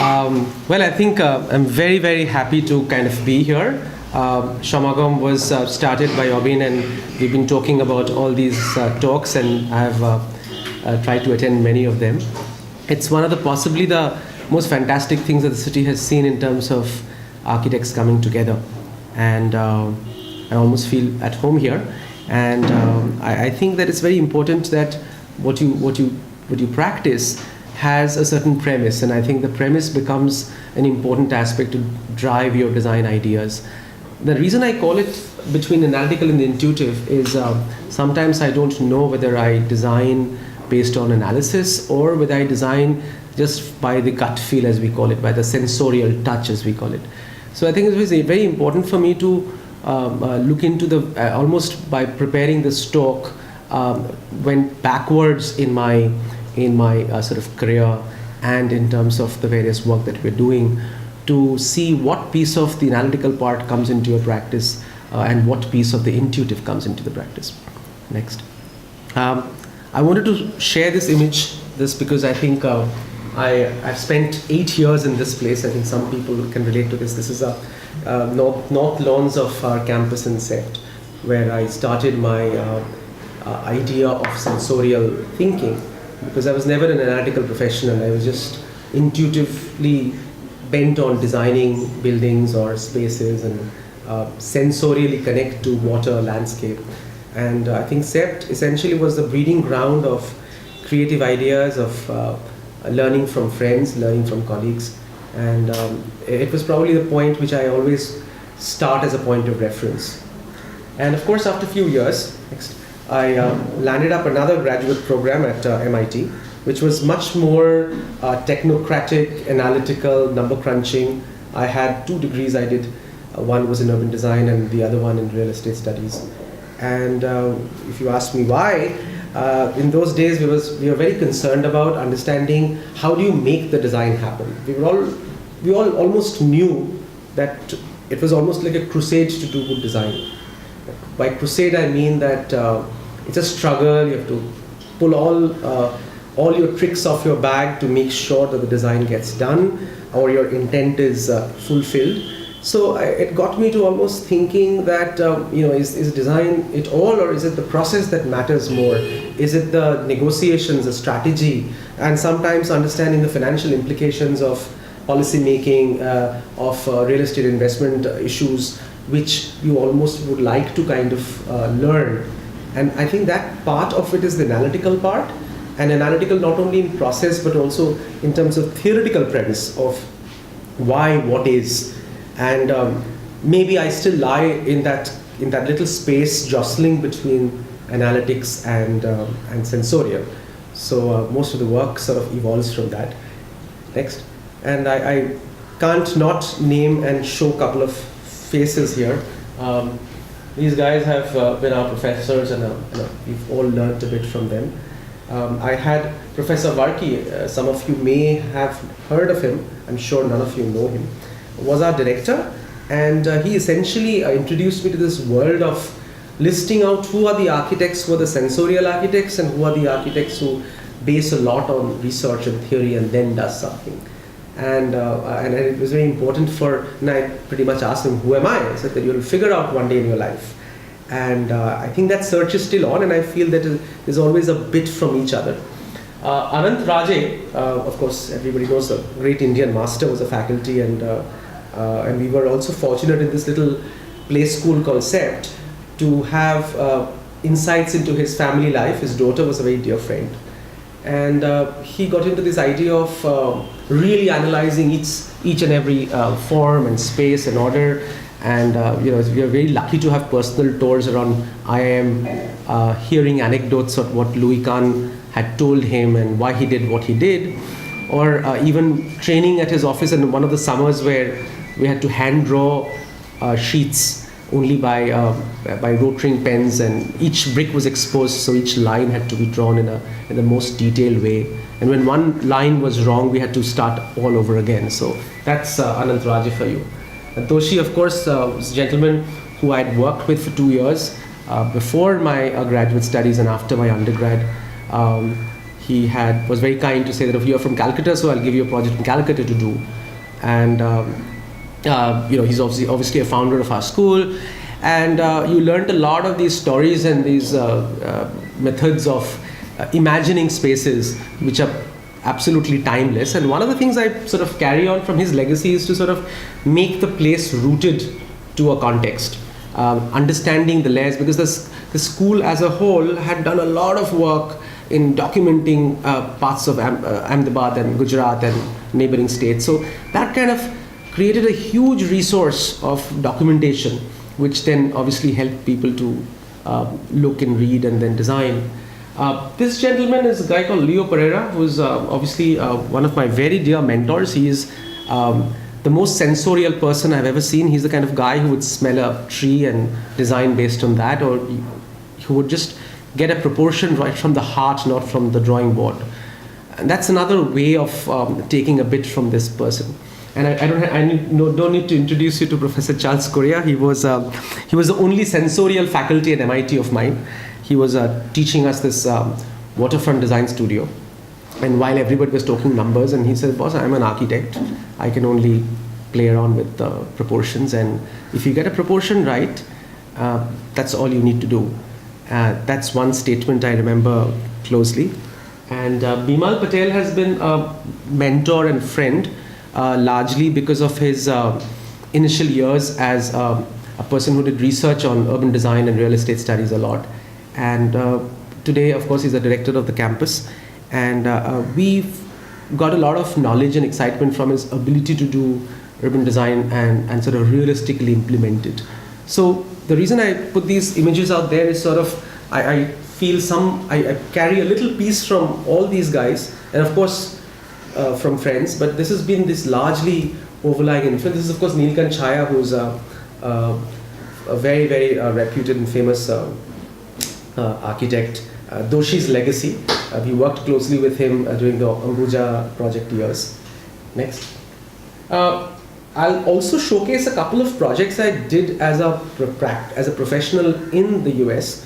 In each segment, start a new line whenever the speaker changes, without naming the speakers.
Well, I think I'm very, very happy to kind of be here. Samagam was started by Obin, and we've been talking about all these talks, and I have tried to attend many of them. It's one of the possibly the most fantastic things that the city has seen in terms of architects coming together, and I almost feel at home here. And I think that it's very important that what you practice has a certain premise, and I think the premise becomes an important aspect to drive your design ideas. The reason I call it between analytical and intuitive is sometimes I don't know whether I design based on analysis or whether I design just by the gut feel, as we call it, by the sensorial touch, as we call it. So I think it was very important for me to look into the almost by preparing this talk, went backwards in my sort of career and in terms of the various work that we're doing, to see what piece of the analytical part comes into your practice and what piece of the intuitive comes into the practice. Next. I wanted to share this image, because I think I've spent 8 years in this place. I think some people can relate to this. This is north lawns of our campus in SEPT, where I started my idea of sensorial thinking, because I was never an analytical professional. I was just intuitively bent on designing buildings or spaces and sensorially connect to water, landscape. And I think SEPT essentially was the breeding ground of creative ideas, of learning from friends, learning from colleagues. And it was probably the point which I always start as a point of reference. And of course, after a few years, I landed up another graduate program at MIT, which was much more technocratic, analytical, number crunching. I had 2 degrees I did. One was in urban design and the other one in real estate studies. And if you ask me why, in those days we were very concerned about understanding how do you make the design happen. We all almost knew that it was almost like a crusade to do good design. By crusade I mean that it's a struggle. You have to pull all your tricks off your bag to make sure that the design gets done or your intent is fulfilled. So it got me to almost thinking that is design it all, or is it the process that matters more? Is it the negotiations, the strategy, and sometimes understanding the financial implications of policy making, of real estate investment issues, which you almost would like to kind of learn. And I think that part of it is the analytical part, and analytical not only in process but also in terms of theoretical premise of why, what is. And maybe I still lie in that little space jostling between analytics and sensorial. So most of the work sort of evolves from that. Next. And I can't not name and show a couple of faces here. These guys have been our professors, and we've all learned a bit from them. I had Professor Varki, some of you may have heard of him, I'm sure none of you know him, was our director, and he essentially introduced me to this world of listing out who are the architects who are the sensorial architects and who are the architects who base a lot on research and theory and then does something. And it was very important and I pretty much asked him, who am I? I said that you'll figure out one day in your life. And I think that search is still on, and I feel that there's always a bit from each other. Anant Raje, of course, everybody knows, a great Indian master, was a faculty, and we were also fortunate in this little play school called SEPT to have insights into his family life. His daughter was a very dear friend. And he got into this idea of really analyzing each and every form and space and order. And we are very lucky to have personal tours around IIM, hearing anecdotes of what Louis Kahn had told him and why he did what he did, or even training at his office in one of the summers where we had to hand draw sheets only by rotating pens, and each brick was exposed, so each line had to be drawn in the most detailed way. And when one line was wrong, we had to start all over again. So that's Anant Raje for you. And Toshi, of course, was a gentleman who I had worked with for 2 years before my graduate studies and after my undergrad. he was very kind to say that if you're from Calcutta, so I'll give you a project in Calcutta to do. And he's obviously a founder of our school, and you learned a lot of these stories and these methods of imagining spaces which are absolutely timeless. And one of the things I sort of carry on from his legacy is to sort of make the place rooted to a context, understanding the layers, because the school as a whole had done a lot of work in documenting parts of Ahmedabad and Gujarat and neighboring states. So that kind of created a huge resource of documentation, which then obviously helped people to look and read and then design. This gentleman is a guy called Leo Pereira, who's obviously one of my very dear mentors. He is the most sensorial person I've ever seen. He's the kind of guy who would smell a tree and design based on that, or who would just get a proportion right from the heart, not from the drawing board. And that's another way of taking a bit from this person. And I don't need to introduce you to Professor Charles Correa. He was the only sensorial faculty at MIT of mine. He was teaching us this waterfront design studio. And while everybody was talking numbers, and he said, "Boss, I'm an architect. I can only play around with proportions. And if you get a proportion right, that's all you need to do." That's one statement I remember closely. And Bimal Patel has been a mentor and friend, largely because of his initial years as a person who did research on urban design and real estate studies a lot. And today, of course, he's the director of the campus. And we've got a lot of knowledge and excitement from his ability to do urban design and sort of realistically implement it. So the reason I put these images out there is sort of, I feel I carry a little piece from all these guys, and of course from friends, but this has been this largely overlying influence. This is of course Neelkanth Chhaya, who's a very, very reputed and famous architect. Doshi's legacy. We worked closely with him during the Ambuja project years. Next. I'll also showcase a couple of projects I did as a professional in the US,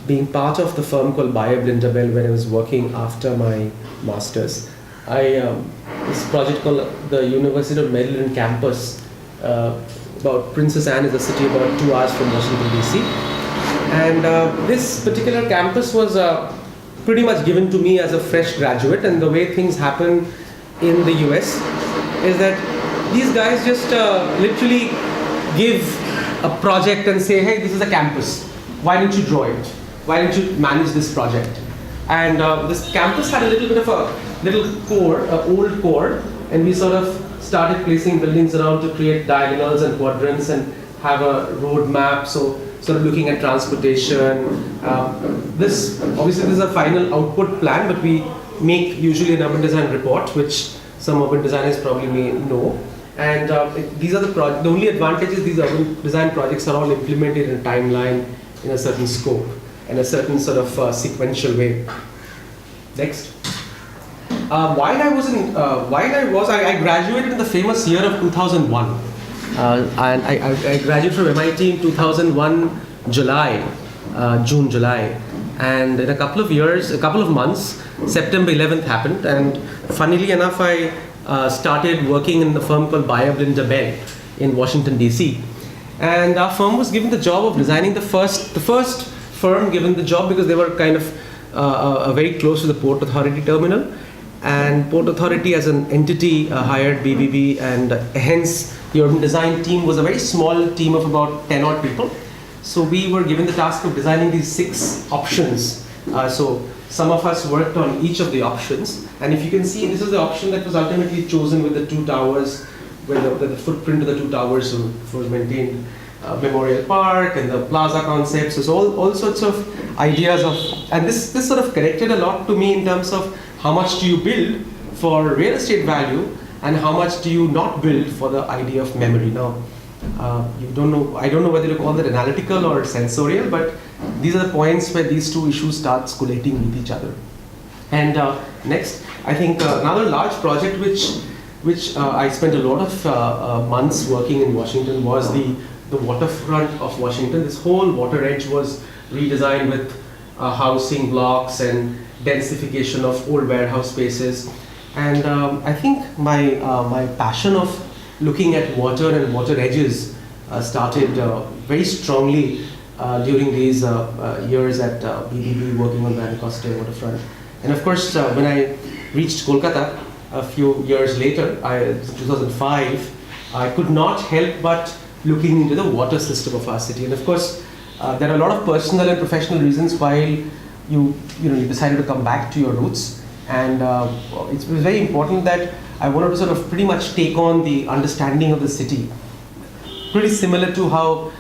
being part of the firm called Bayer Blinderbell, where I was working after my master's. This project called the University of Maryland campus, about Princess Anne is a city about 2 hours from Washington DC. And this particular campus was pretty much given to me as a fresh graduate, and the way things happen in the US is that these guys just literally give a project and say, "Hey, this is a campus. Why don't you draw it? Why don't you manage this project?" And this campus had a little bit of a little core, old core, and we sort of started placing buildings around to create diagonals and quadrants and have a road map. So sort of looking at transportation. This is a final output plan, but we make usually an urban design report, which some urban designers probably may know. And these are the only advantage is these urban design projects are all implemented in a timeline, in a certain scope, in a certain sort of sequential way. Next. I graduated in the famous year of 2001. And I graduated from MIT in 2001, June, July. And in a couple of months, September 11th happened. And funnily enough, I started working in the firm called Bayer Blinderbell in Washington, DC. And our firm was given the job of designing the first firm given the job, because they were kind of very close to the Port Authority terminal. And Port Authority as an entity hired BBB, and hence the urban design team was a very small team of about 10 odd people. So we were given the task of designing these 6 options. So some of us worked on each of the options. And if you can see, this is the option that was ultimately chosen with the 2 towers, where the footprint of the 2 towers was maintained. Memorial Park and the plaza concepts. So all sorts of ideas of, and this sort of connected a lot to me in terms of how much do you build for real estate value and how much do you not build for the idea of memory. Now, I don't know whether to call that analytical or sensorial, but these are the points where these 2 issues start collating with each other. And next, I think another large project which I spent a lot of months working in Washington was the waterfront of Washington. This whole water edge was redesigned with housing blocks and densification of old warehouse spaces. And I think my passion of looking at water and water edges started very strongly during these years at BBB, working on the Anacostia waterfront. And of course, when I reached Kolkata a few years later, 2005, I could not help but looking into the water system of our city. And of course, there are a lot of personal and professional reasons why you decided to come back to your roots. And it was very important that I wanted to sort of pretty much take on the understanding of the city. Pretty similar to how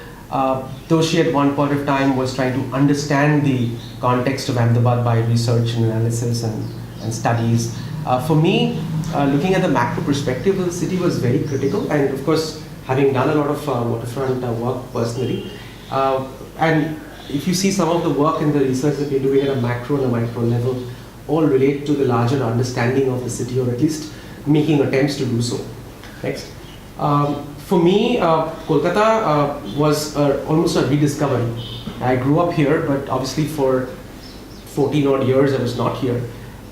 Toshi at one point of time was trying to understand the context of Ahmedabad by research and analysis and studies. For me, looking at the macro perspective of the city was very critical, and of course, having done a lot of waterfront work personally, and if you see some of the work and the research that we're doing at a macro and a micro level, all relate to the larger understanding of the city, or at least making attempts to do so. Next. For me, Kolkata was almost a rediscovery. I grew up here, but obviously for 14 odd years I was not here.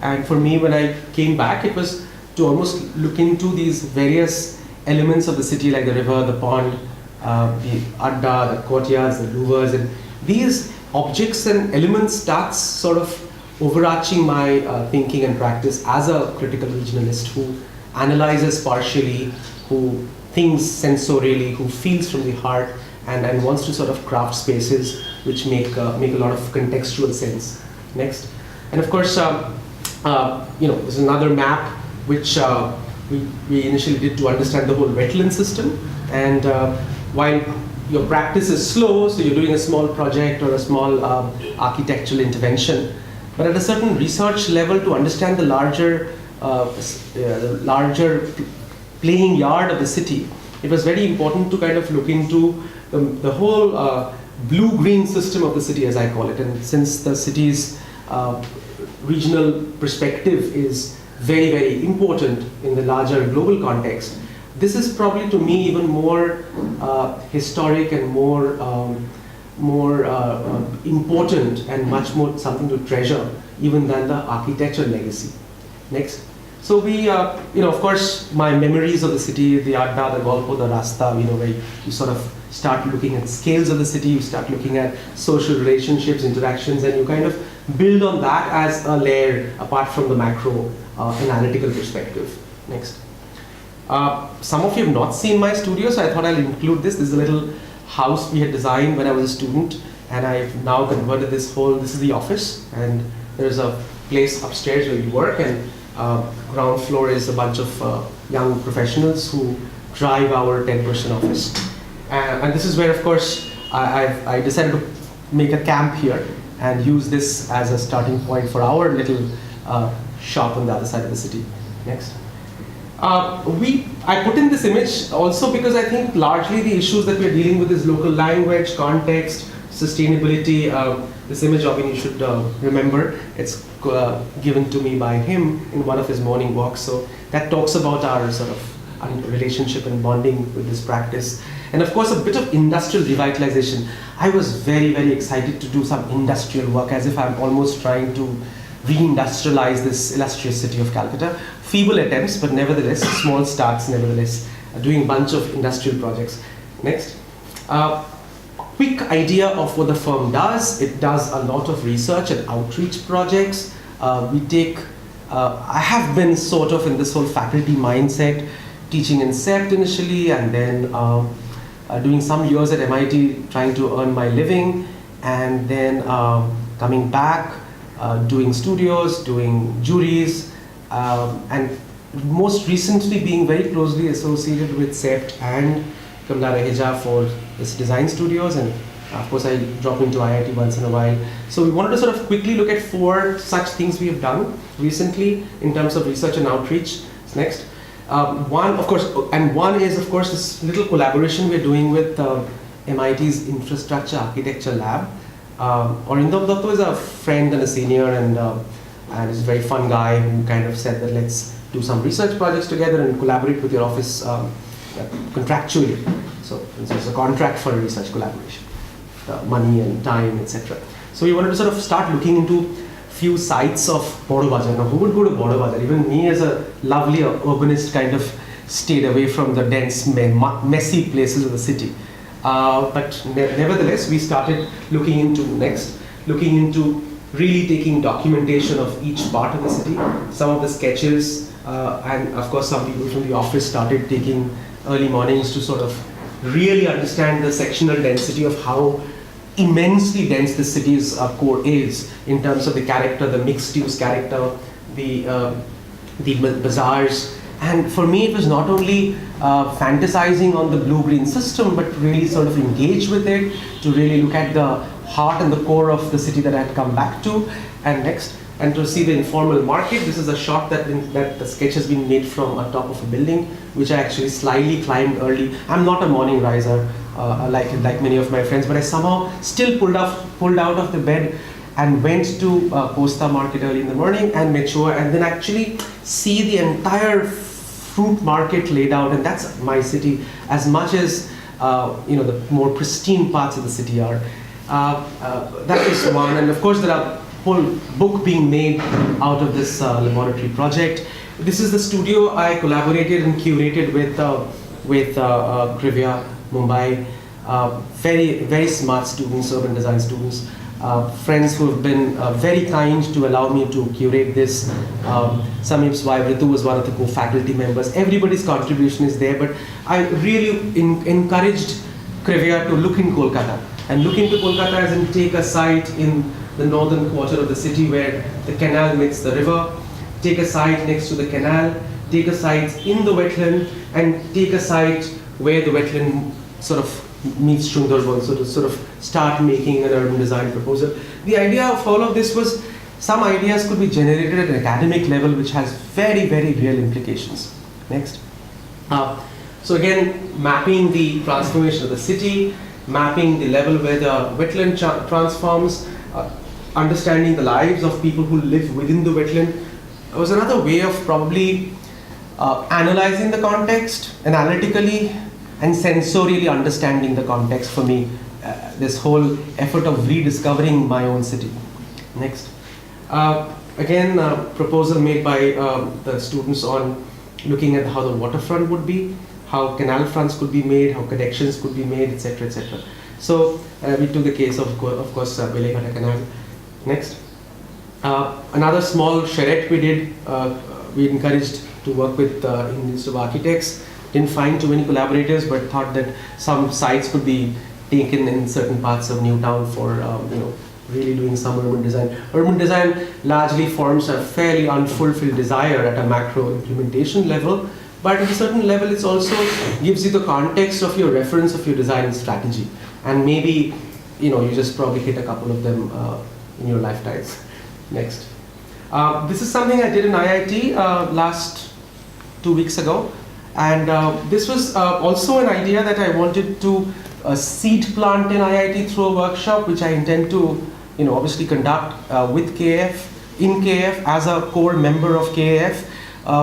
And for me, when I came back, it was to almost look into these various elements of the city, like the river, the pond, the adda, the courtyards, the louvers, and these objects and elements starts sort of overarching my thinking and practice as a critical regionalist who analyzes partially, who thinks sensorially, who feels from the heart, and wants to sort of craft spaces which make a lot of contextual sense. Next. And of course, there's another map which we initially did to understand the whole wetland system. And while your practice is slow, so you're doing a small project or a small architectural intervention, but at a certain research level, to understand the larger playing yard of the city, it was very important to kind of look into the whole blue-green system of the city, as I call it. And since the city's regional perspective is very, very important in the larger global context, this is probably to me even more historic and more important and much more something to treasure even than the architecture legacy. Next. So we, of course, my memories of the city, the adda, the golpo, the rasta, where you sort of start looking at scales of the city, you start looking at social relationships, interactions, and you kind of build on that as a layer apart from the macro analytical perspective. Next. Some of you have not seen my studio, so I thought I'll include this. This is a little house we had designed when I was a student, and I've now converted this is the office, and there's a place upstairs where you work, and ground floor is a bunch of young professionals who drive our 10-person office. And this is where, of course, I decided to make a camp here and use this as a starting point for our little shop on the other side of the city. Next. I put in this image also because I think largely the issues that we're dealing with is local language, context, sustainability. This image, Robin, you should remember. It's given to me by him in one of his morning walks. So that talks about our sort of relationship and bonding with this practice. And of course, a bit of industrial revitalization. I was very, very excited to do some industrial work, as if I'm almost trying to reindustrialize this illustrious city of Calcutta. Feeble attempts, but nevertheless, small starts, nevertheless, doing a bunch of industrial projects. Next. Quick idea of what the firm does. It does a lot of research and outreach projects. I have been sort of in this whole faculty mindset, teaching in CEPT initially, and then doing some years at MIT trying to earn my living, and then coming back, doing studios, doing juries, and most recently being very closely associated with CEPT and Kamla Raheja for this design studios, and of course I drop into IIT once in a while. So we wanted to sort of quickly look at 4 such things we have done recently in terms of research and outreach. Next. One is of course this little collaboration we're doing with MIT's Infrastructure Architecture Lab. Arindam Datto is a friend and a senior, and is a very fun guy who kind of said that let's do some research projects together and collaborate with your office contractually. So there's a contract for a research collaboration, money and time, etc. So we wanted to sort of start looking into few sites of Bodo Bazar. Now, who would go to Bodo Bazar? Even me, as a lovely urbanist, kind of stayed away from the dense, messy places of the city. But nevertheless, we started looking into really taking documentation of each part of the city. Some of the sketches, and of course some people from the office started taking early mornings to sort of really understand the sectional density of how immensely dense the city's core is in terms of the character, the mixed-use character, the bazaars. And for me, it was not only fantasizing on the blue-green system, but really sort of engage with it, to really look at the heart and the core of the city that I had come back to. And next, and to see the informal market. This is a shot that the sketch has been made from on top of a building, which I actually slyly climbed early. I'm not a morning riser like many of my friends, but I somehow still pulled out of the bed and went to Posta Market early in the morning and made sure, and then actually see the entire fruit market laid out. And that's my city, as much as the more pristine parts of the city are. That is one, and of course there are whole book being made out of this laboratory project. This is the studio I collaborated and curated with Krivya, Mumbai. Very, very smart students, urban design students, friends who have been very kind to allow me to curate this. Samip's wife Ritu was one of the co-faculty members. Everybody's contribution is there, but I really encouraged Krivya to look in Kolkata. And look into Kolkata as in take a site in the northern quarter of the city where the canal meets the river, take a site next to the canal, take a site in the wetland, and take a site where the wetland sort of meets Sundarban, so to sort of start making an urban design proposal. The idea of all of this was some ideas could be generated at an academic level, which has very, very real implications. Next. So again, mapping the transformation of the city, mapping the level where the wetland transforms, understanding the lives of people who live within the wetland was another way of probably analyzing the context analytically and sensorially understanding the context for me. This whole effort of rediscovering my own city. Next. Again, a proposal made by the students on looking at how the waterfront would be, how canal fronts could be made, how connections could be made, etc., etc. So we took the case of course, Belegata Canal. Next. Another small charrette we did, we encouraged to work with Institute of Architects. Didn't find too many collaborators, but thought that some sites could be taken in certain parts of Newtown for really doing some urban design. Urban design largely forms a fairly unfulfilled desire at a macro implementation level, but at a certain level it also gives you the context of your reference of your design strategy. And maybe you just probably hit a couple of them in your lifetimes. Next. This is something I did in IIT last 2 weeks ago. And this was also an idea that I wanted to seed plant in IIT through a workshop, which I intend to obviously conduct with KF, in KF, as a core member of KF,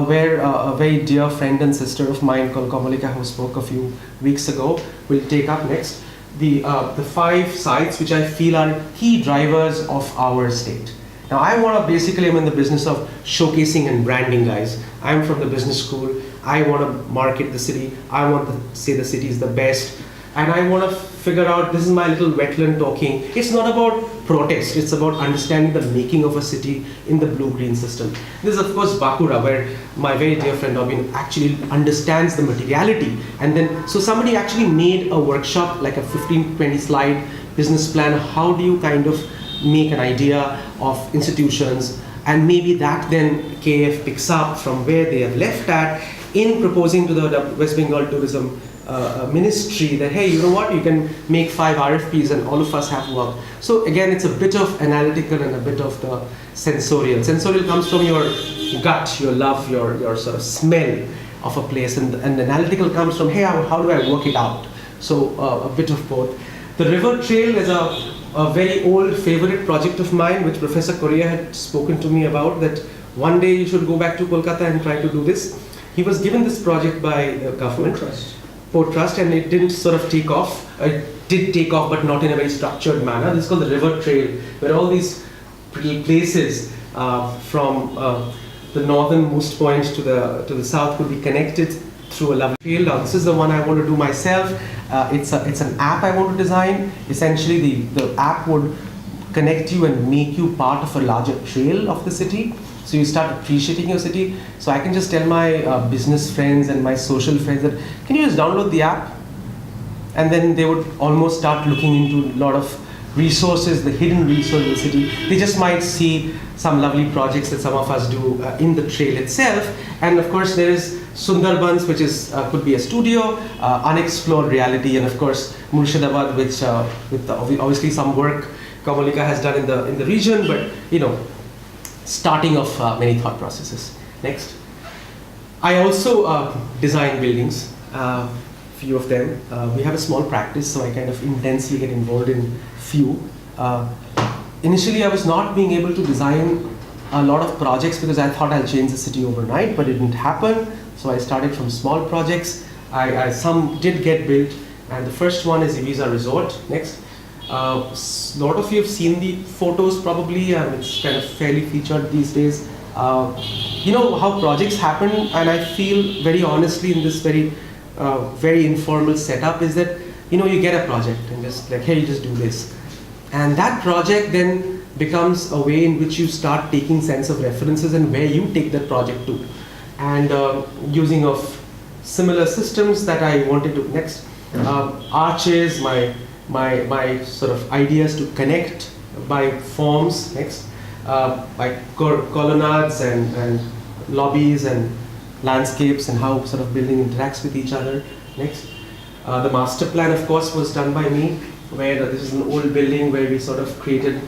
where a very dear friend and sister of mine called Komalika, who spoke a few weeks ago, will take up next the 5 sites which I feel are key drivers of our state. Now I'm in the business of showcasing and branding, guys. I'm from the business school. I want to market the city. I want to say the city is the best. And I want to figure out, this is my little wetland talking. It's not about protest. It's about understanding the making of a city in the blue-green system. This is of course Bakura, where my very dear friend Robin actually understands the materiality. And then, so somebody actually made a workshop, like a 15-20 slide business plan. How do you kind of make an idea of institutions? And maybe that then KF picks up from where they have left at in proposing to the West Bengal Tourism Ministry that, hey, you know what, you can make 5 RFPs and all of us have work. So again, it's a bit of analytical and a bit of the sensorial. Sensorial comes from your gut, your love, your sort of smell of a place, and the analytical comes from, hey, how do I work it out? So a bit of both. The river trail is a very old favorite project of mine, which Professor Correa had spoken to me about, that one day you should go back to Kolkata and try to do this. He was given this project by the government, Port Trust, and it didn't sort of take off. It did take off, but not in a very structured manner. This is called the river trail, where all these places from the northernmost point to the south could be connected through a lovely trail. Now this is the one I want to do myself. It's an app I want to design. Essentially the app would connect you and make you part of a larger trail of the city. So you start appreciating your city. So I can just tell my business friends and my social friends that, can you just download the app? And then they would almost start looking into a lot of resources, the hidden resources of the city. They just might see some lovely projects that some of us do in the trail itself. And of course there is Sundarbans, which is could be a studio, unexplored reality, and of course Murshidabad, which with obviously some work Kamalika has done in the region, but starting of many thought processes. Next. I also design buildings, few of them. We have a small practice, so I kind of intensely get involved in few. Initially, I was not being able to design a lot of projects because I thought I'll change the city overnight, but it didn't happen. So I started from small projects. Some did get built, and the first one is Ibiza Resort. Next. A lot of you have seen the photos probably. It's kind of fairly featured these days. You know how projects happen, and I feel very honestly in this very informal setup is that you get a project and just like, hey, you just do this, and that project then becomes a way in which you start taking sense of references and where you take that project to, and using of similar systems that I wanted to. Next, arches, my sort of ideas to connect by forms. Next, by colonnades and lobbies and landscapes and how sort of building interacts with each other. Next, the master plan, of course, was done by me, where this is an old building where we sort of created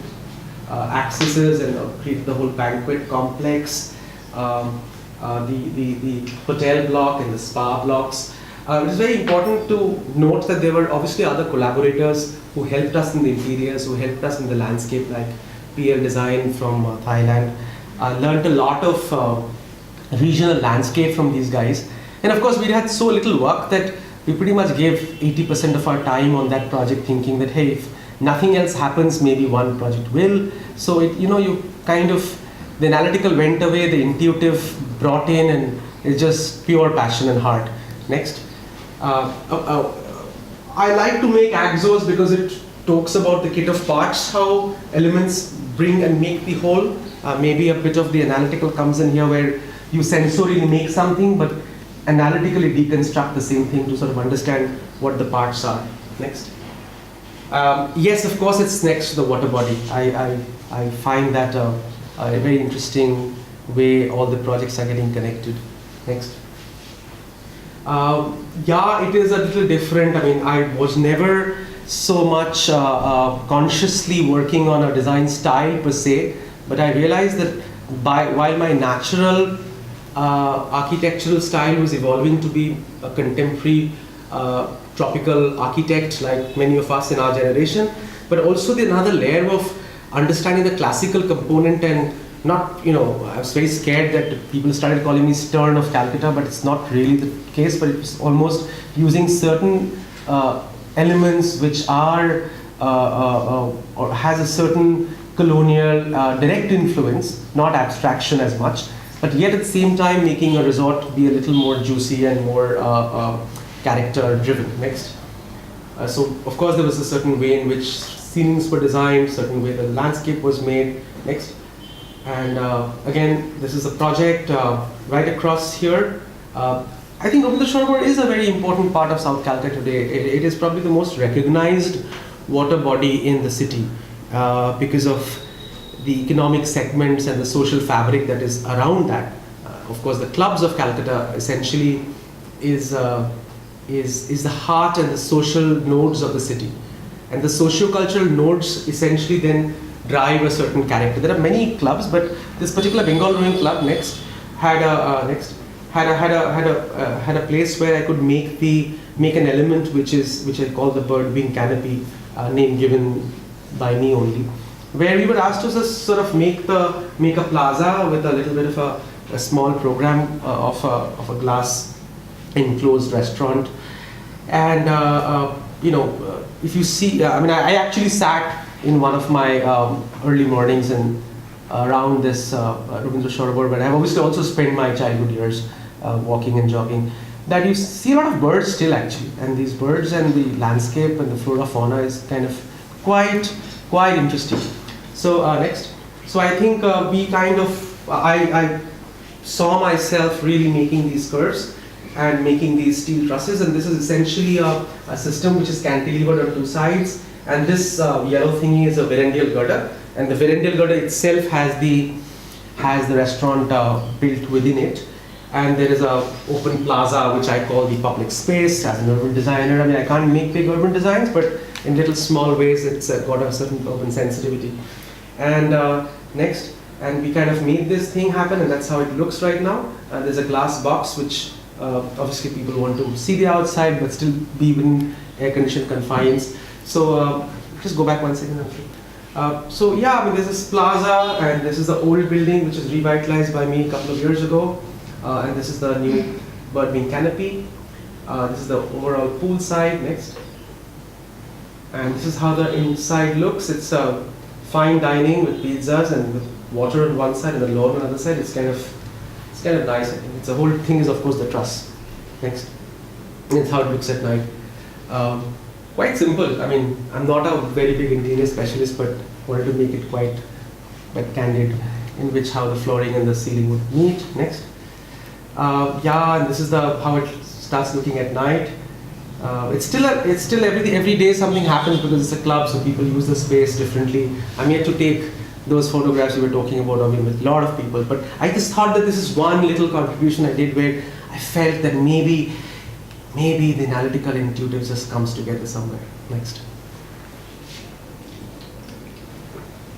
accesses and created the whole banquet complex, the hotel block and the spa blocks. It is very important to note that there were obviously other collaborators who helped us in the interiors, who helped us in the landscape, like PL Design from Thailand. I learned a lot of regional landscape from these guys. And of course, we had so little work that we pretty much gave 80% of our time on that project, thinking that, hey, if nothing else happens, maybe one project will. So you kind of, the analytical went away, the intuitive brought in, and it's just pure passion and heart. Next. I like to make axos because it talks about the kit of parts, how elements bring and make the whole. Maybe a bit of the analytical comes in here, where you sensorily make something, but analytically deconstruct the same thing to sort of understand what the parts are. Next. Yes, of course, it's next to the water body. I find that a very interesting way all the projects are getting connected. Next. Yeah, it is a little different. I mean, I was never so much consciously working on a design style per se, but I realized that while my natural architectural style was evolving to be a contemporary tropical architect like many of us in our generation, but also another layer of understanding the classical component, and not, I was very scared that people started calling me Stern of Calcutta, but it's not really the case, but it's almost using certain elements which are or has a certain colonial direct influence, not abstraction as much, but yet at the same time making a resort be a little more juicy and more character driven. Next. So of course there was a certain way in which ceilings were designed, certain way the landscape was made. Next. And again, this is a project right across here. I think Rabindra Sarovar is a very important part of South Calcutta today. It is probably the most recognized water body in the city because of the economic segments and the social fabric that is around that. Of course, the clubs of Calcutta essentially is the heart and the social nodes of the city. And the socio-cultural nodes essentially then drive a certain character. There are many clubs, but this particular Bengal Rowing Club had a place where I could make an element which I call the bird wing canopy, name given by me only, where we were asked to just sort of make a plaza with a little bit of a small program of a glass enclosed restaurant. And if you see, I actually sat in one of my early mornings and around this Rabindra Sarovar, but I've obviously also spent my childhood years walking and jogging, that you see a lot of birds still actually, and these birds and the landscape and the flora fauna is kind of quite interesting. So next. So I think we kind of, I saw myself really making these curves and making these steel trusses, and this is essentially a system which is cantilevered on two sides, and this yellow thingy is a Virendial girder, and the Virendial girder itself has the restaurant built within it, and there is a open plaza which I call the public space. As an urban designer, I mean I can't make big urban designs, but in little small ways it's got a certain urban sensitivity. And next, and we kind of made this thing happen, and that's how it looks right now. There's a glass box which obviously people want to see the outside but still be within air-conditioned confines. So just go back 1 second. So yeah, I mean, there's this plaza, and this is the old building which was revitalized by me a couple of years ago, and this is the new bird bean canopy. This is the overall pool side. Next, and this is how the inside looks. It's fine dining with pizzas and with water on one side and the lawn on the other side. It's kind of nice. I think it's the whole thing is of course the truss. Next, and it's how it looks at night. Quite simple. I mean, I'm not a very big interior specialist, but wanted to make it quite candid, in which how the flooring and the ceiling would meet. Next, yeah, and this is how it starts looking at night. It's still every day something happens because it's a club, so people use the space differently. I'm yet to take those photographs you were talking about, I mean, with a lot of people, but I just thought that this is one little contribution I did where I felt that maybe the analytical and intuitive just comes together somewhere. Next.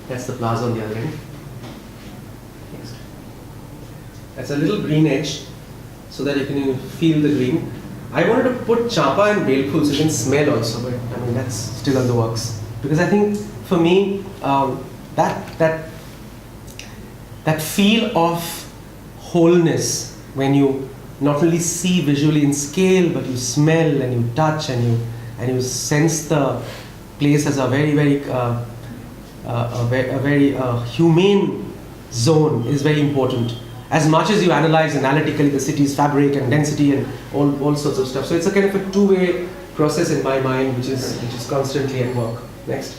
That's the plaza on the other end. Next. That's a little green edge so that you can feel the green. I wanted to put chapa and belpul so you can smell also, but I mean that's still on the works. Because I think for me, that feel of wholeness when you not only see visually in scale, but you smell and you touch and you sense the place as a very humane zone is very important. As much as you analyze analytically the city's fabric and density and all sorts of stuff. So it's a kind of a two-way process in my mind, which is constantly at work. Next.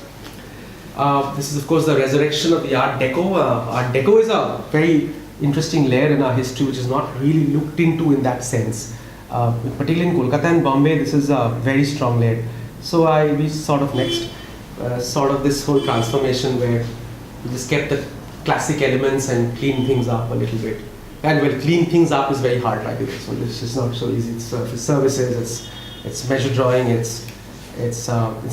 This is of course the resurrection of the Art Deco. Art Deco is a very interesting layer in our history, which is not really looked into in that sense. Particularly in Kolkata and Bombay, this is a very strong layer. So we sort of this whole transformation where we just kept the classic elements and clean things up a little bit. And well, clean things up is very hard, right? So it's just not so easy. It's services, it's measure drawing, it's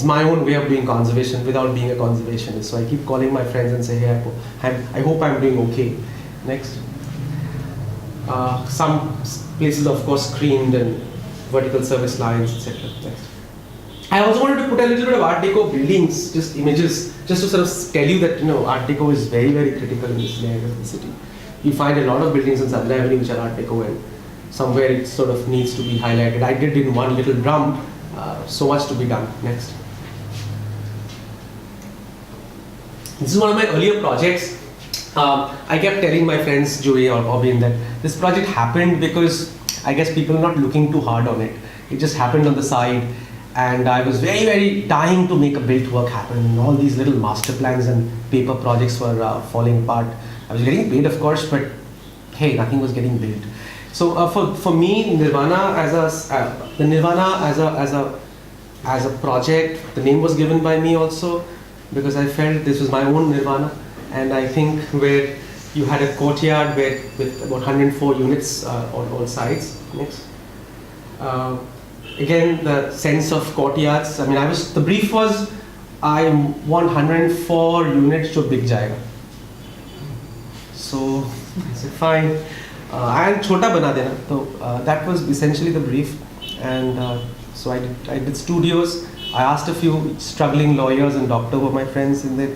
my own way of doing conservation without being a conservationist. So I keep calling my friends and say, hey, I hope I'm doing okay. Next. Some places, of course, screened and vertical service lines, etc. Next. I also wanted to put a little bit of Art Deco buildings, just images, just to sort of tell you that Art Deco is very, very critical in this layer of the city. You find a lot of buildings on Sadla Avenue which are Art Deco, and somewhere it sort of needs to be highlighted. I did in one little drum, so much to be done. Next. This is one of my earlier projects. I kept telling my friends, Joey or Obin, that this project happened because I guess people are not looking too hard on it. It just happened on the side. And I was very, very dying to make a built work happen. And all these little master plans and paper projects were falling apart. I was getting paid, of course, but hey, nothing was getting built. So for me, Nirvana as a project, the name was given by me also because I felt this was my own Nirvana. And I think where you had a courtyard with about 104 units on all sides. Next. Again, the sense of courtyards. I mean, the brief was, I want 104 units to big jayega. So I said, fine. And chota bana dena. So that was essentially the brief. And so I did studios. I asked a few struggling lawyers and doctors were my friends in that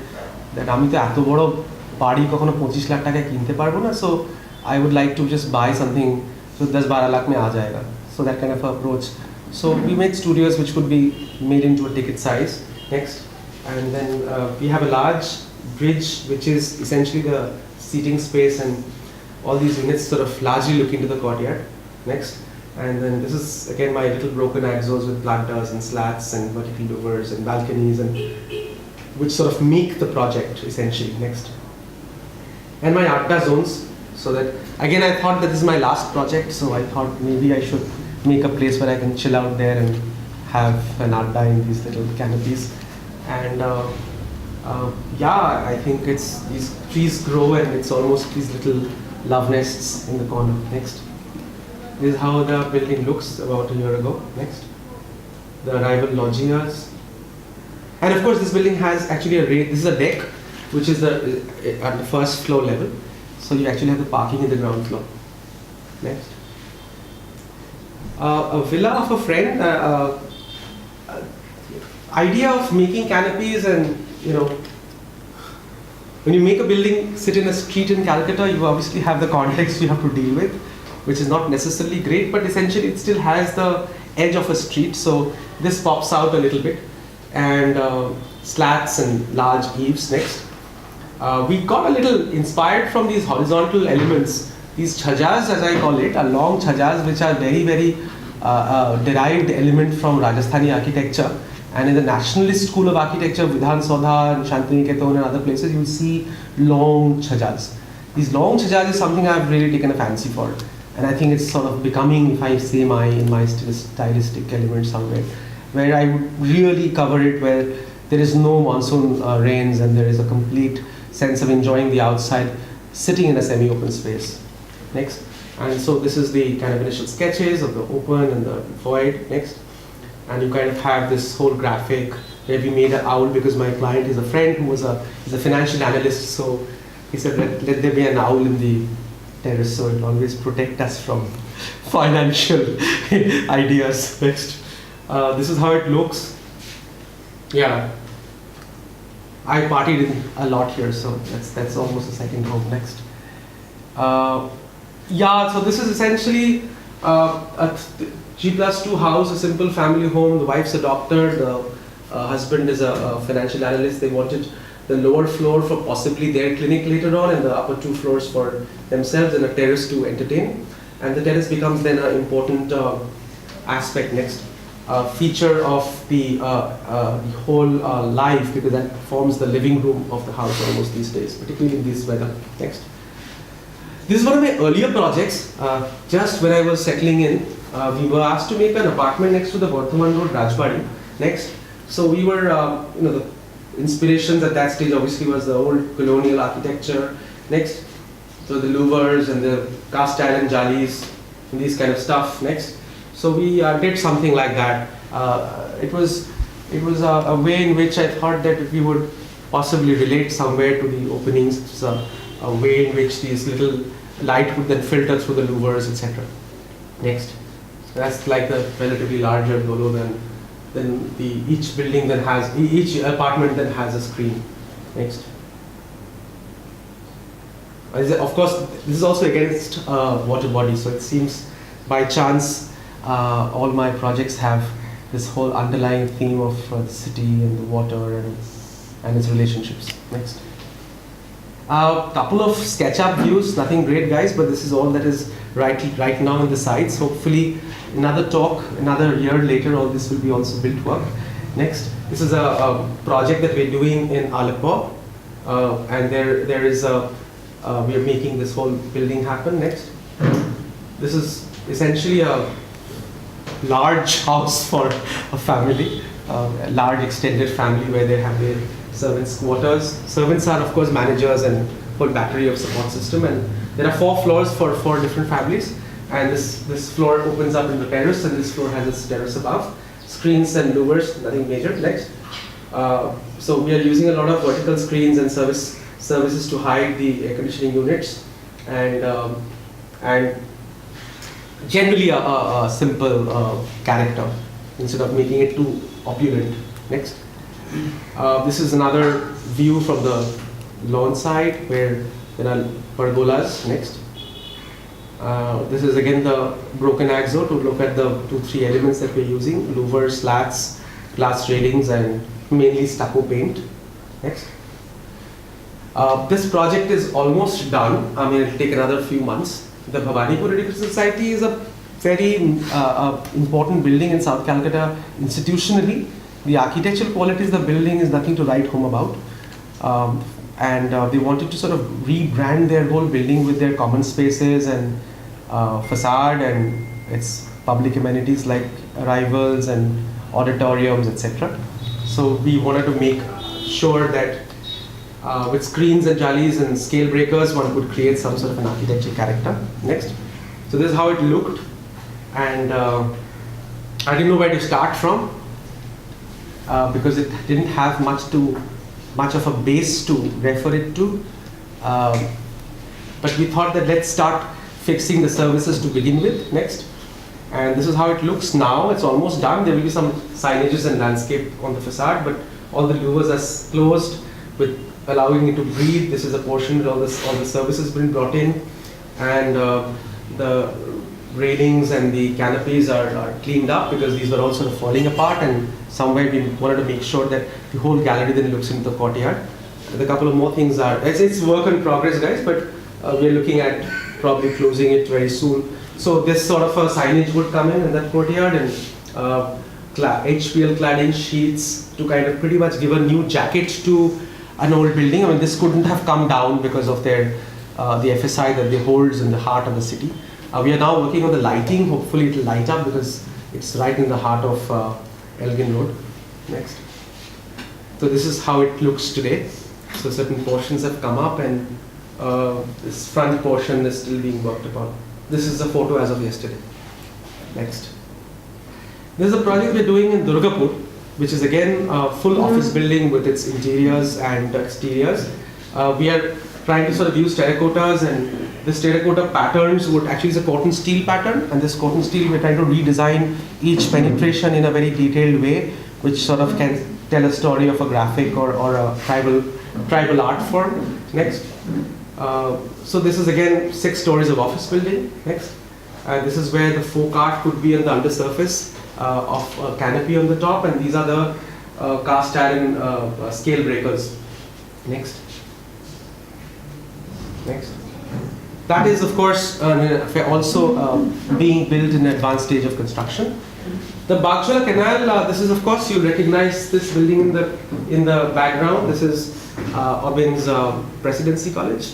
আমি তো এত বড় বাড়ি কখনো 25 লাখ টাকায় কিনতে পারবো না, so I would like to just buy something so 10-12 lakh mein aa jayega. So that kind of approach. So we made studios which could be made into a ticket size. Next. And then we have a large bridge, which is essentially the seating space, and all these units sort of largely look into the courtyard. Next. And then this is again my little broken axos with planters and slats and vertical louvers and balconies, and which sort of make the project essentially. Next. And my Adda zones, so that again I thought that this is my last project, so I thought maybe I should make a place where I can chill out there and have an Adda in these little canopies. And yeah, I think it's these trees grow and it's almost these little love nests in the corner. Next. This is how the building looks about a year ago. Next. The arrival loggias. And of course this building has actually this is a deck, which is at the first floor level. So you actually have the parking in the ground floor. Next. A villa of a friend. Idea of making canopies, and when you make a building sit in a street in Calcutta, you obviously have the context you have to deal with, which is not necessarily great, but essentially it still has the edge of a street, so this pops out a little bit. And slats and large eaves. Next. We got a little inspired from these horizontal elements, these chhajas as I call it, are long chhajas which are very, very derived element from Rajasthani architecture. And in the nationalist school of architecture, Vidhan Saudha and Shantiniketan and other places, you will see long chhajas. These long chhajas is something I've really taken a fancy for. And I think it's sort of becoming, if I say in my stylistic element somewhere, where I would really cover it, where there is no monsoon rains and there is a complete sense of enjoying the outside, sitting in a semi-open space. Next. And so this is the kind of initial sketches of the open and the void. Next. And you kind of have this whole graphic where we made an owl, because my client is a friend who is a financial analyst, so he said let there be an owl in the terrace, so it will always protect us from financial ideas. Next. This is how it looks. Yeah. I partied a lot here, so that's almost a second home. Next. Yeah, so this is essentially a G+2 house, a simple family home. The wife's a doctor, the husband is a financial analyst. They wanted the lower floor for possibly their clinic later on, and the upper 2 floors for themselves, and a terrace to entertain. And the terrace becomes then an important aspect. Next. Feature of the whole life, because that forms the living room of the house almost these days, particularly in this weather. Next. This is one of my earlier projects. Just when I was settling in, we were asked to make an apartment next to the Bardhaman Road Rajbari. Next. So we were, the inspirations at that stage obviously was the old colonial architecture. Next. So the louvers and the cast iron jalis and these kind of stuff. Next. So we did something like that. It was a way in which I thought that we would possibly relate somewhere to the openings. It's a way in which these little light would then filter through the louvers, etc. Next. So that's like the relatively larger dolo then each building then has, each apartment then has a screen. Next. Of course, this is also against water body, so it seems by chance all my projects have this whole underlying theme of the city and the water and its relationships. Next. Couple of SketchUp views, nothing great guys, but this is all that is right now in the sites. Hopefully another talk, another year later, all this will be also built work. Next. This is a project that we're doing in Alapur, and there is we are making this whole building happen. Next. This is essentially a large house for a family, a large extended family where they have their servants' quarters. Servants are of course managers and whole battery of support system, and there are 4 floors for 4 different families, and this floor opens up in the terrace, and this floor has its terrace above. Screens and louvers, nothing major. Next. So we are using a lot of vertical screens and services to hide the air conditioning units, and generally a simple character instead of making it too opulent. Next. This is another view from the lawn side where there are pergolas. Next. This is again the broken axo to look at the 2-3 elements that we're using: louvers, slats, glass railings, and mainly stucco paint. Next. This project is almost done. I mean, it'll take another few months. The Bhavani Political Society is a very important building in South Calcutta institutionally. The architectural qualities of the building is nothing to write home about. And they wanted to sort of rebrand their whole building with their common spaces and facade and its public amenities like arrivals and auditoriums, etc. So we wanted to make sure that with screens and jalis and scale breakers, one could create some sort of an architectural character. Next. So this is how it looked, and I didn't know where to start from because it didn't have much of a base to refer it to. But we thought that let's start fixing the services to begin with. Next. And this is how it looks now. It's almost done. There will be some signages and landscape on the facade, but all the louvers are closed with allowing it to breathe. This is a portion where all the services been brought in, and the railings and the canopies are cleaned up because these were all sort of falling apart, and somewhere we wanted to make sure that the whole gallery then looks into the courtyard. And a couple of more things are, it's work in progress, guys, but we're looking at probably closing it very soon. So this sort of a signage would come in that courtyard, and HPL cladding sheets to kind of pretty much give a new jacket to an old building. I mean, this couldn't have come down because of their the FSI that they holds in the heart of the city. We are now working on the lighting. Hopefully it will light up because it's right in the heart of Elgin Road. Next. So this is how it looks today. So certain portions have come up, and this front portion is still being worked upon. This is a photo as of yesterday. Next. This is a project we're doing in Durgapur, which is again a full office building with its interiors and exteriors. We are trying to sort of use terracottas, and this terracotta patterns would actually is a cotton steel pattern, and this cotton steel we're trying to redesign each penetration in a very detailed way, which sort of can tell a story of a graphic or a tribal art form. Next. So this is again 6 stories of office building. Next. This is where the folk art could be on the undersurface of a canopy on the top, and these are the cast iron scale breakers. Next. Next. That is, of course, also being built in an advanced stage of construction. The Bagshwara Canal. This is, of course, you recognize this building in the background. This is Aubin's Presidency College,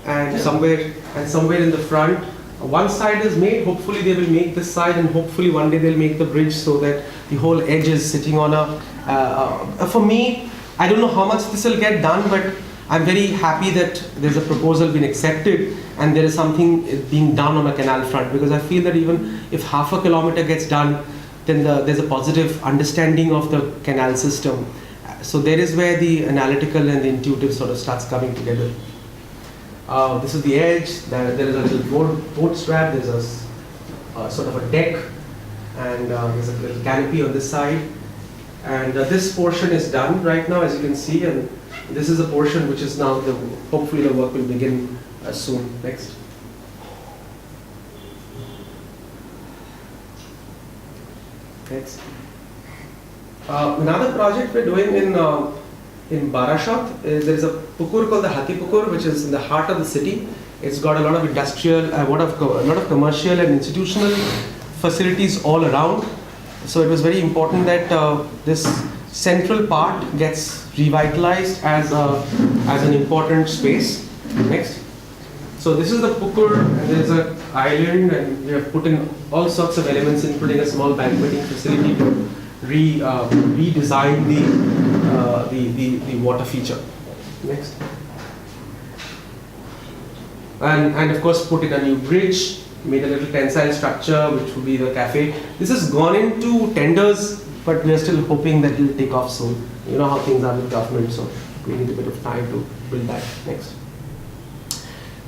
and somewhere in the front, one side is made. Hopefully they will make this side, and hopefully one day they'll make the bridge so that the whole edge is sitting on a. For me, I don't know how much this will get done, but I'm very happy that there's a proposal being accepted and there is something being done on a canal front, because I feel that even if half a kilometer gets done, then there's a positive understanding of the canal system. So there is where the analytical and the intuitive sort of starts coming together. This is the edge. There is a little boat strap. There's a sort of a deck, and there's a little canopy on this side. And this portion is done right now, as you can see, and this is a portion which is now, hopefully the work will begin soon. Next. Next. Another project we're doing in Barashat is there's a pukur called the Hati Pukur, which is in the heart of the city. It's got a lot of industrial, a lot of commercial and institutional facilities all around. So it was very important that this central part gets revitalized as an important space. Next. So this is the pukur, and there is an island, and we have put in all sorts of elements, including a small banqueting facility to redesign the water feature. Next. And of course put in a new bridge, made a little tensile structure which would be the cafe. This has gone into tenders, but we are still hoping that it will take off soon. You know how things are with government, so we need a bit of time to build that. Next.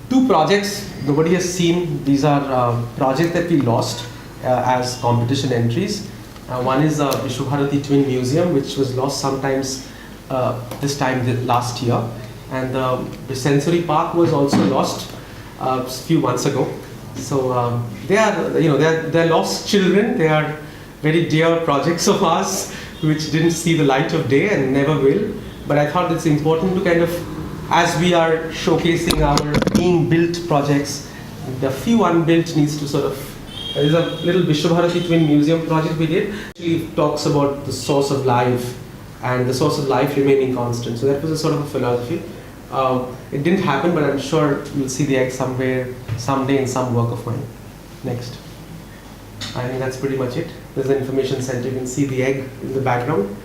2 projects nobody has seen. These are projects that we lost as competition entries. One is the Vishwabharati Twin Museum, which was lost sometimes this time last year, and the sensory park was also lost a few months ago. So they are lost children. They are very dear projects of ours, which didn't see the light of day and never will. But I thought it's important to kind of as we are showcasing our being built projects, the few unbuilt needs to sort of, there's a little Vishwabharati Twin Museum project we did. It talks about the source of life and the source of life remaining constant. So that was a sort of a philosophy. It didn't happen, but I'm sure you'll see the egg somewhere, someday in some work of mine. Next. I think that's pretty much it. There's an information center. You can see the egg in the background.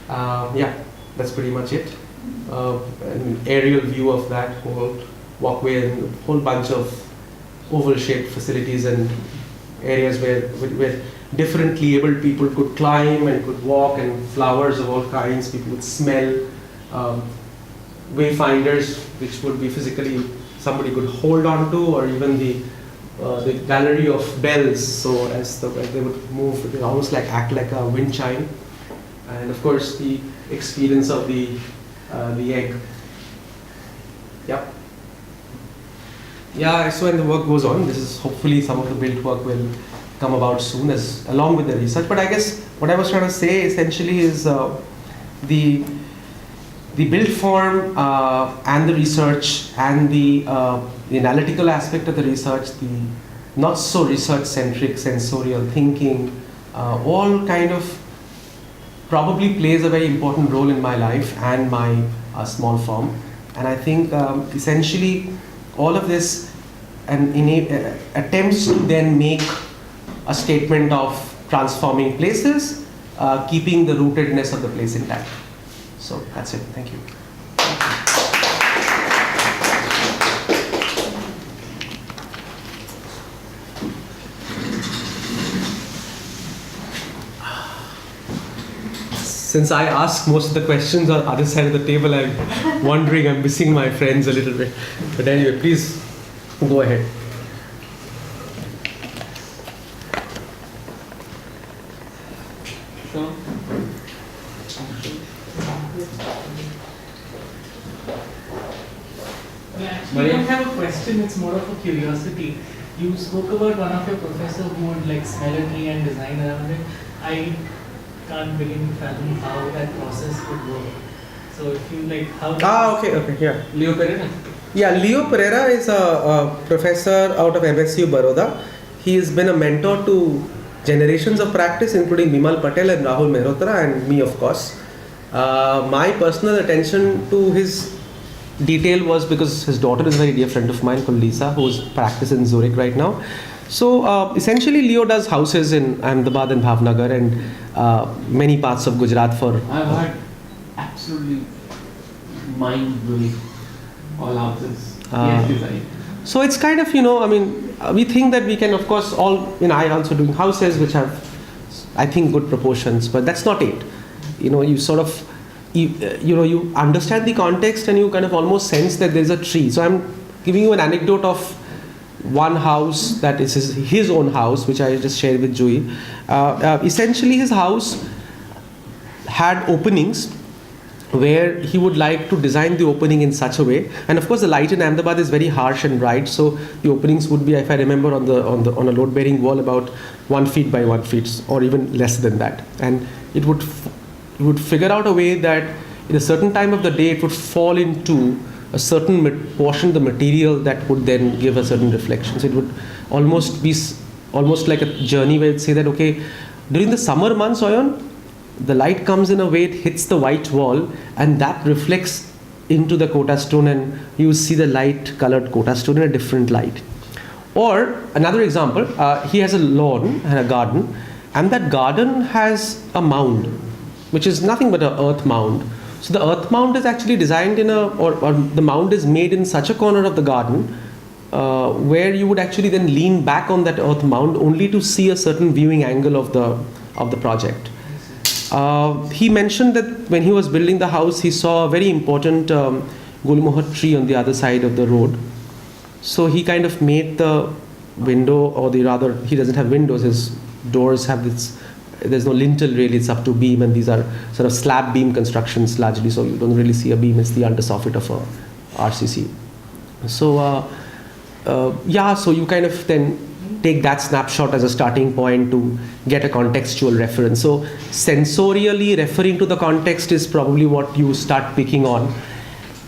Yeah, that's pretty much it. An aerial view of that whole walkway and a whole bunch of oval-shaped facilities and areas where differently abled people could climb and could walk, and flowers of all kinds people would smell. Wayfinders, which would be physically somebody could hold on to, or even the gallery of bells. So as they would move, they almost act like a wind chime. And of course, the experience of the egg. Yep. Yeah. So when the work goes on, this is hopefully some of the built work will come about soon, as along with the research. But I guess what I was trying to say essentially is the built form and the research and the analytical aspect of the research, the not so research-centric sensorial thinking, all kind of probably plays a very important role in my life and my small firm. And I think essentially all of this attempts to then make a statement of transforming places, keeping the rootedness of the place intact. So that's it. Thank you. Since I ask most of the questions on the other side of the table, I'm wondering, I'm missing my friends a little bit. But anyway, please go ahead.
I don't have a question, it's more of a curiosity. You spoke about one of your professors who would smell a tree and design around it. I can't begin to fathom how that process would work. So if you how...
Okay, yeah.
Leo Pereira?
Yeah, Leo Pereira is a professor out of MSU Baroda. He has been a mentor to generations of practice, including Bimal Patel and Rahul Mehrotra and me, of course. My personal attention to his detail was because his daughter is a very dear friend of mine called Lisa, who's practicing in Zurich right now. So essentially Leo does houses in Ahmedabad and Bhavnagar and many parts of Gujarat for...
I've heard absolutely mind-blowing all houses. Yes, design.
So it's kind of, we think that we can, of course, I also doing houses which have, I think, good proportions, but that's not it. You sort of, you understand the context and you kind of almost sense that there's a tree. So I'm giving you an anecdote of one house that is his own house, which I just shared with Joey. Essentially, his house had openings where he would like to design the opening in such a way, and of course the light in Ahmedabad is very harsh and bright, so the openings would be, if I remember, on a load-bearing wall about 1 feet by 1 feet, or even less than that, and it would figure out a way that in a certain time of the day it would fall into a certain portion of the material that would then give a certain reflection. So it would almost be like a journey where it'd say that, okay, during the summer months, Ayan, the light comes in a way, it hits the white wall, and that reflects into the Kota stone, and you see the light colored Kota stone in a different light. Or another example, he has a lawn and a garden, and that garden has a mound, which is nothing but an earth mound. So the earth mound is actually designed or the mound is made in such a corner of the garden where you would actually then lean back on that earth mound only to see a certain viewing angle of the project. He mentioned that when he was building the house, he saw a very important gulmohar tree on the other side of the road. So he kind of made the window, he doesn't have windows, his doors have there's no lintel really, it's up to beam, and these are sort of slab beam constructions largely, so you don't really see a beam, it's the undersoffit of a RCC. So so you kind of then take that snapshot as a starting point to get a contextual reference. So sensorially referring to the context is probably what you start picking on.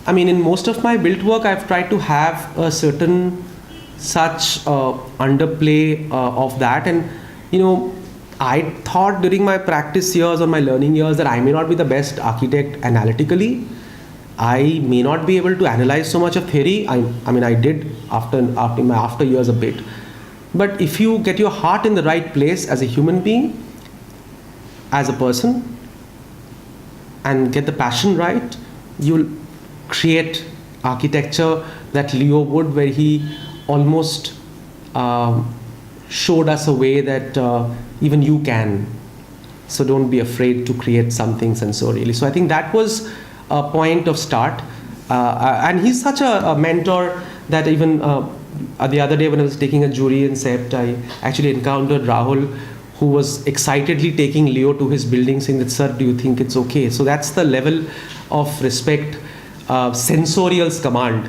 I mean, in most of my built work, I've tried to have a certain such underplay of that. And, you know, I thought during my practice years or my learning years that I may not be the best architect analytically. I may not be able to analyze so much of theory. I mean, I did after years a bit. But if you get your heart in the right place as a human being, as a person, and get the passion right, you'll create architecture that Leo would, where he almost showed us a way that even you can. So don't be afraid to create something sensorially. So I think that was a point of start. And he's such a mentor that even the other day when I was taking a jury in Sept, I actually encountered Rahul, who was excitedly taking Leo to his building saying that, sir, do you think it's okay? So that's the level of respect, sensorial's command.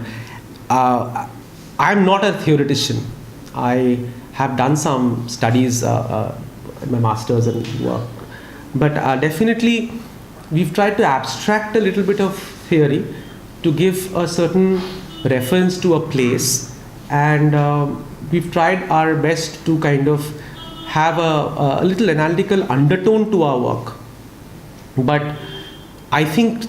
I'm not a theoretician. I have done some studies in my master's and work. But definitely we've tried to abstract a little bit of theory to give a certain reference to a place, and we've tried our best to kind of have a little analytical undertone to our work. But I think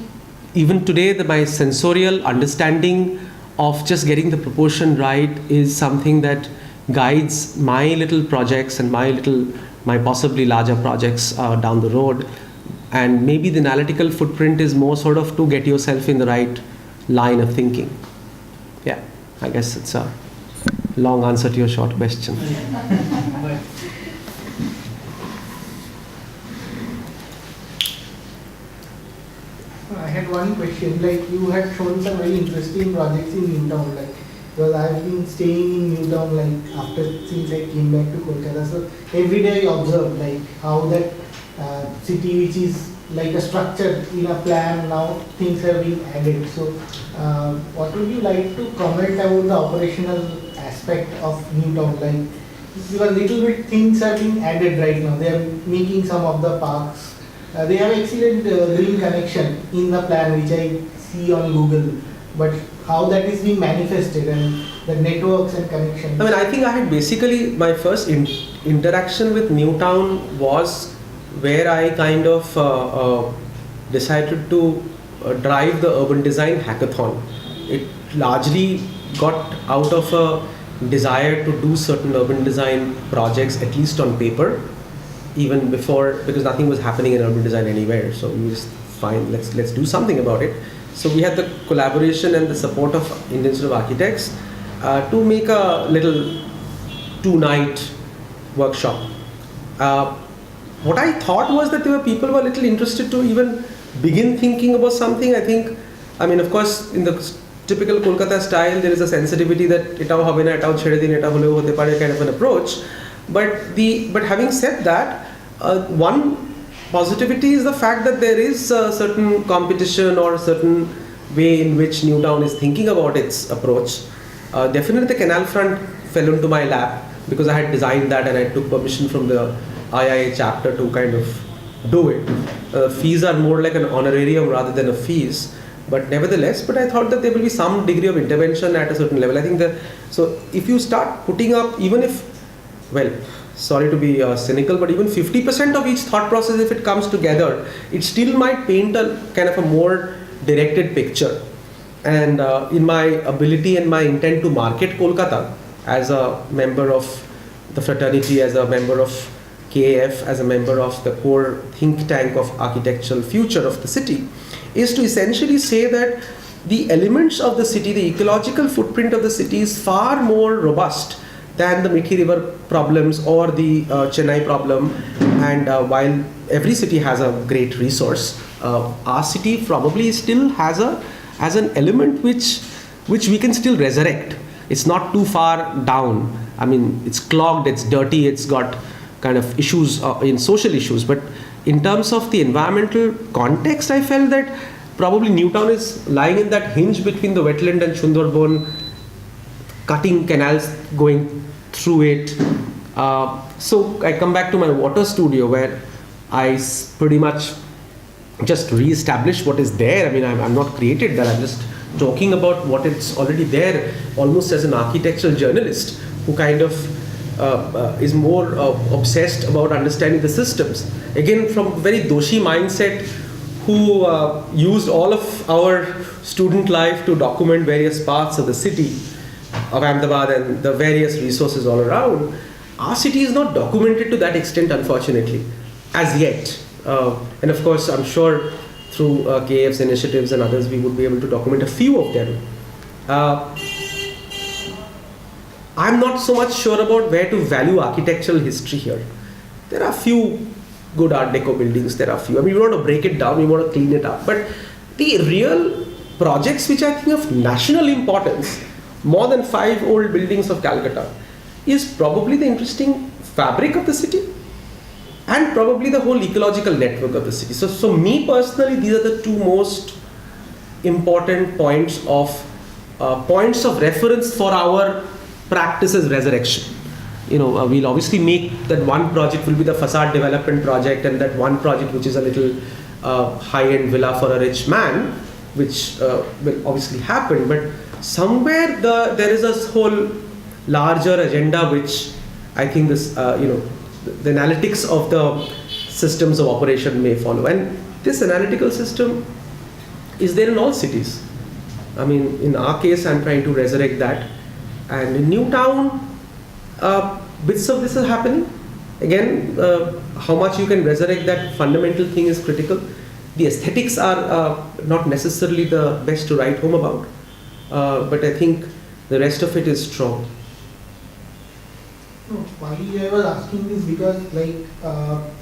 even today my sensorial understanding of just getting the proportion right is something that guides my little projects and my possibly larger projects down the road. And maybe the analytical footprint is more sort of to get yourself in the right line of thinking. Yeah, I guess it's a long answer to your short question.
I had one question. Like, you had shown some very interesting projects in Newtown. Like, because I've been staying in Newtown since I came back to Kolkata. So every day I observe like how that city, which is like a structure in a plan, now things have been added. So what would you like to comment about the operational aspect of Newtown? Like, because little bit things have been added right now. They are making some of the parks. They have excellent green connection in the plan, which I see on Google. But how that is being manifested and the networks and connections.
I mean, I think I had basically my first interaction with Newtown was where I kind of decided to drive the urban design hackathon. It largely got out of a desire to do certain urban design projects, at least on paper, even before, because nothing was happening in urban design anywhere. So we just fine, let's do something about it. So we had the collaboration and the support of Indian Institute of Architects to make a little 2-night workshop. What I thought was that there were people who were a little interested to even begin thinking about something. I mean, of course, in the typical Kolkata style, there is a sensitivity that etao hobe na, etao chhede din, eta hole hote pare kind of an approach. But having said that, one positivity is the fact that there is a certain competition or a certain way in which Newtown is thinking about its approach. Definitely the canal front fell into my lap because I had designed that and I took permission from the IIA chapter to kind of do it. Fees are more like an honorarium rather than a fees, but nevertheless, but I thought that there will be some degree of intervention at a certain level. I think so if you start putting up, even if, well, sorry to be cynical, but even 50% of each thought process, if it comes together, it still might paint a kind of a more directed picture. And in my ability and my intent to market Kolkata as a member of the fraternity, as a member of KAF, as a member of the core think tank of architectural future of the city, is to essentially say that the elements of the city, the ecological footprint of the city is far more robust than the Mithi River problems or the Chennai problem. And while every city has a great resource, our city probably still has an element which we can still resurrect. It's not too far down. I mean, it's clogged, it's dirty, it's got kind of issues in social issues. But in terms of the environmental context, I felt that probably Newtown is lying in that hinge between the wetland and Sundarban, cutting canals going through it. So I come back to my water studio where I pretty much just re-establish what is there. I mean, I'm not created that, I've just talking about what it's already there, almost as an architectural journalist who kind of is more obsessed about understanding the systems. Again, from a very doshi mindset, who used all of our student life to document various parts of the city of Ahmedabad and the various resources all around. Our city is not documented to that extent, unfortunately, as yet. And of course, I'm sure through KF's initiatives and others, we would be able to document a few of them. I'm not so much sure about where to value architectural history here. There are a few good Art Deco buildings, there are a few. I mean, we want to break it down, we want to clean it up. But the real projects which I think of national importance, more than 5 old buildings of Calcutta, is probably the interesting fabric of the city and probably the whole ecological network of the city. So me personally, these are the 2 most important points of reference for our practices resurrection. We'll obviously make that one project will be the facade development project, and that one project which is a little high-end villa for a rich man, which will obviously happen. But somewhere there is a whole larger agenda which I think this, the analytics of the systems of operation may follow. And this analytical system is there in all cities. I mean, in our case, I'm trying to resurrect that. And in Newtown, bits of this is happening. Again, how much you can resurrect that fundamental thing is critical. The aesthetics are not necessarily the best to write home about, but I think the rest of it is strong.
No, why I was asking this because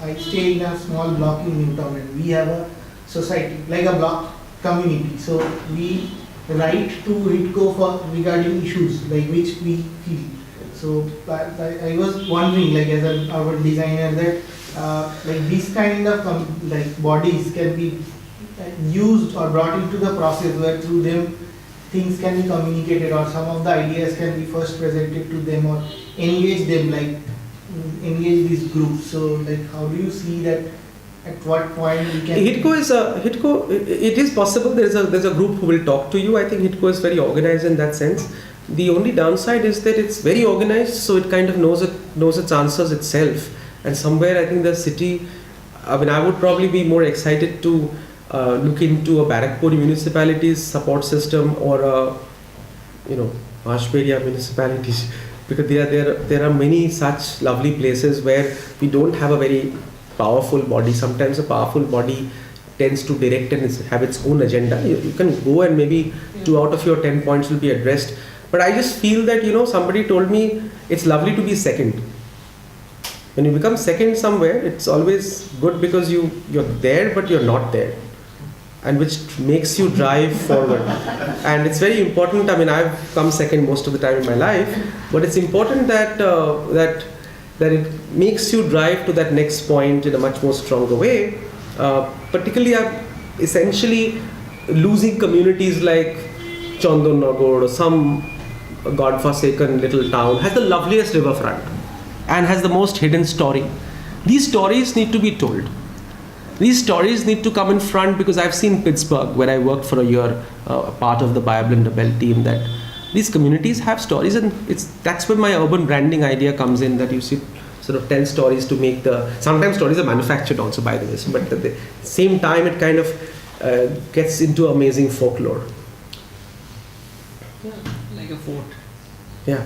I stay in a small block in Newtown and we have a society, like a block community. So we write to HITCO for regarding issues like which we feel. So I was wondering, like as an urban designer, that these kind of bodies can be used or brought into the process where through them things can be communicated, or some of the ideas can be first presented to them, or engage them, engage these groups. So how do you see that? At what point we can?
HITCO. It is possible. There's a group who will talk to you. I think HITCO is very organized in that sense. The only downside is that it's very organized, so it kind of knows its answers itself. And somewhere I think the city. I mean, I would probably be more excited to look into a Barakpur municipality's support system, or Ashberia municipalities, because there are many such lovely places where we don't have a very powerful body. Sometimes a powerful body tends to direct and have its own agenda. You can go and maybe 2 out of your 10 points will be addressed. But I just feel that, somebody told me it's lovely to be second. When you become second somewhere, it's always good because you're there but you're not there, and which makes you drive forward. And it's very important. I mean, I've come second most of the time in my life, but it's important that it makes you drive to that next point in a much more stronger way. Particularly, essentially losing communities like Chandanagar or some godforsaken little town has the loveliest riverfront and has the most hidden story. These stories need to be told. These stories need to come in front, because I've seen Pittsburgh, where I worked for a year, part of the Bible Bell team, that these communities have stories, and that's where my urban branding idea comes in, that you see sort of tell stories to make sometimes stories are manufactured also, by the way, but at the same time it kind of gets into amazing folklore.
Yeah, like a fort.
Yeah,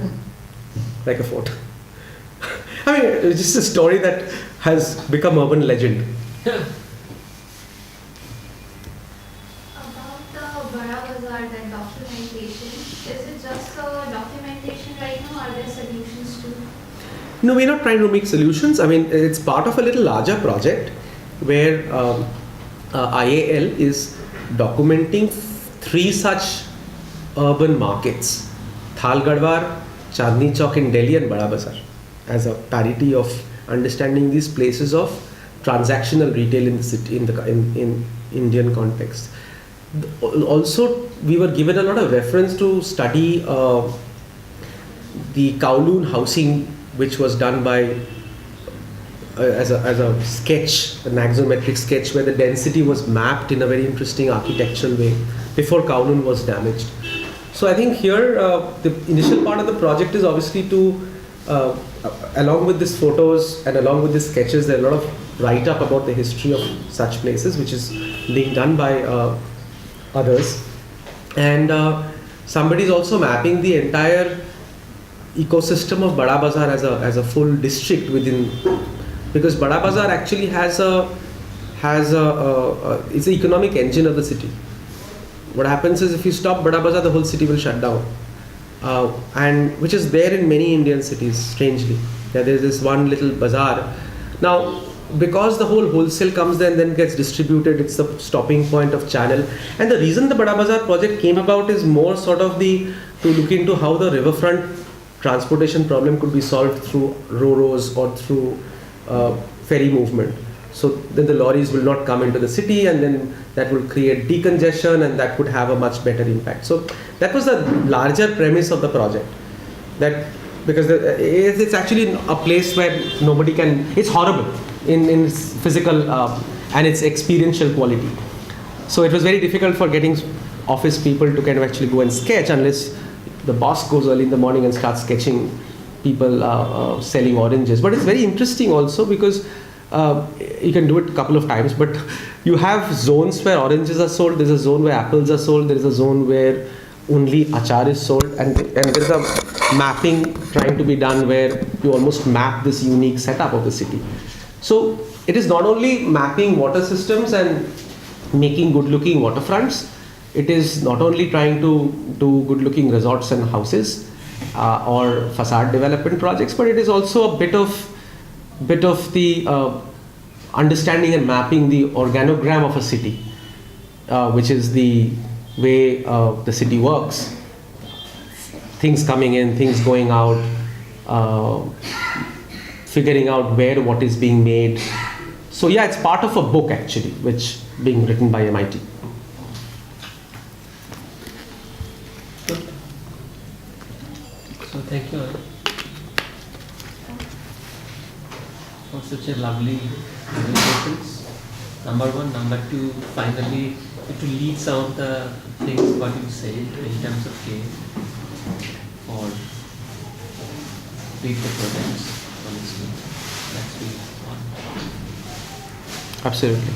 like a fort. I mean, it's just a story that has become urban legend.
Yeah.
About the Bada Bazaar, that documentation, is it just a documentation right now, or are there solutions too?
No, we're not trying to make solutions. I mean, it's part of a little larger project where IAL is documenting 3 such urban markets: Thal Gadwar, Chandni Chowk in Delhi, and Bada Bazaar, as a parity of understanding these places of transactional retail in the city, in Indian context. Also, we were given a lot of reference to study the Kowloon housing, which was done by as a sketch, an axonometric sketch where the density was mapped in a very interesting architectural way before Kowloon was damaged. So I think here the initial part of the project is obviously to, along with these photos and along with these sketches, there are a lot of write-up about the history of such places, which is being done by others. And somebody is also mapping the entire ecosystem of Bada Bazar as a full district within, because Bada Bazar actually has it's the economic engine of the city. What happens is if you stop Bada Bazar, the whole city will shut down, and which is there in many Indian cities. Strangely, there is this one little bazaar. Now, because the whole wholesale comes there and then gets distributed, it's the stopping point of channel. And the reason the Bada Bazar project came about is more sort of to look into how the riverfront transportation problem could be solved through ro-ros or through ferry movement. So then the lorries will not come into the city, and then that will create decongestion, and that would have a much better impact. So that was the larger premise of the project. That because it's actually a place where nobody can. It's horrible in its physical and its experiential quality. So it was very difficult for getting office people to kind of actually go and sketch unless the boss goes early in the morning and starts sketching people selling oranges. But it's very interesting also because you can do it a couple of times, but you have zones where oranges are sold, there's a zone where apples are sold, there is a zone where only achar is sold, and there's a mapping trying to be done where you almost map this unique setup of the city. So it is not only mapping water systems and making good looking waterfronts, it is not only trying to do good looking resorts and houses or facade development projects, but it is also a bit of the understanding and mapping the organogram of a city, which is the way the city works. Things coming in, things going out, figuring out where what is being made. So yeah, it's part of a book actually, which being written by MIT.
So thank you for such a lovely presentations. Number one, number two, finally to lead some of the things what you said in terms of game or lead the projects honestly. That's really fun.
Absolutely.